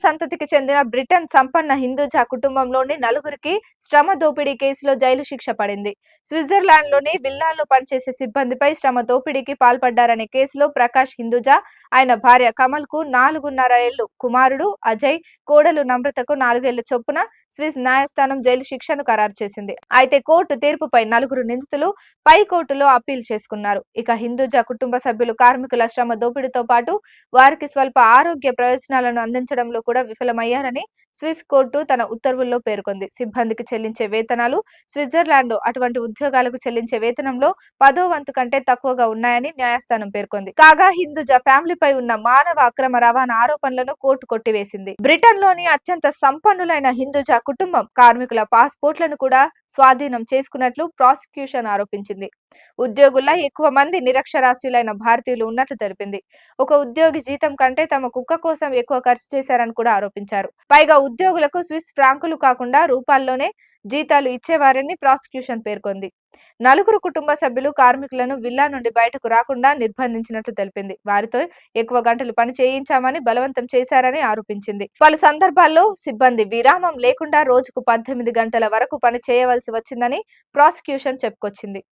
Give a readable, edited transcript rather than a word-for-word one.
సంతతికి చెందిన బ్రిటన్ సంపన్న హిందూజా కుటుంబంలోని నలుగురికి శ్రమ దోపిడీ కేసులో జైలు శిక్ష పడింది. స్విట్జర్లాండ్లోని విల్లాలో పనిచేసే సిబ్బందిపై శ్రమ దోపిడీకి పాల్పడ్డారనే కేసులో ప్రకాష్ హిందూజా, ఆయన భార్య కమల్కు 4.5 ఏళ్లు, కుమారుడు అజయ్, కోడలు నమ్రతకు 4 ఏళ్ల చొప్పున స్విస్ న్యాయస్థానం జైలు శిక్షను ఖరారు చేసింది. అయితే కోర్టు తీర్పుపై నలుగురు నిందితులు పై కోర్టులో అప్పీల్ చేసుకున్నారు. ఇక హిందూజా కుటుంబ సభ్యులు కార్మికుల శ్రమ దోపిడీతో పాటు వారికి స్వల్ప ఆరోగ్య ప్రయోజనాలను అందించడంలో కూడా విఫలమయ్యారని స్విస్ కోర్టు తన ఉత్తర్వుల్లో పేర్కొంది. సిబ్బందికి చెల్లించే వేతనాలు స్విట్జర్లాండ్లో అటువంటి ఉద్యోగాలకు చెల్లించే వేతనంలో 10వ వంతు కంటే తక్కువగా ఉన్నాయని న్యాయస్థానం పేర్కొంది. కాగా హిందూజా ఫ్యామిలీపై ఉన్న మానవ అక్రమ రవాణా ఆరోపణలను కోర్టు కొట్టివేసింది. బ్రిటన్లోని అత్యంత సంపన్నులైన హిందూజా కుటుంబం కార్మికుల పాస్పోర్ట్లను కూడా స్వాధీనం చేసుకున్నట్లు ప్రాసిక్యూషన్ ఆరోపించింది. ఉద్యోగుల్లో ఎక్కువ మంది నిరక్షరాస్యులైన భారతీయులు ఉన్నట్లు తెలిపింది. ఒక ఉద్యోగి జీతం కంటే తమ కుక్క కోసం ఎక్కువ ఖర్చు చేశారని కూడా ఆరోపించారు. పైగా ఉద్యోగులకు స్విస్ ఫ్రాంకులు కాకుండా రూపాల్లోనే జీతాలు ఇచ్చేవారని ప్రాసిక్యూషన్ పేర్కొంది. నలుగురు కుటుంబ సభ్యులు కార్మికులను విల్లా నుండి బయటకు రాకుండా నిర్బంధించినట్లు తెలిపింది. వారితో ఎక్కువ గంటలు పని చేయించామని బలవంతం చేశారని ఆరోపించింది. పలు సందర్భాల్లో సిబ్బంది విరామం లేకుండా రోజుకు 18 గంటల వరకు పని చేయవలసి వచ్చిందని ప్రాసిక్యూషన్ చెప్పుకొచ్చింది.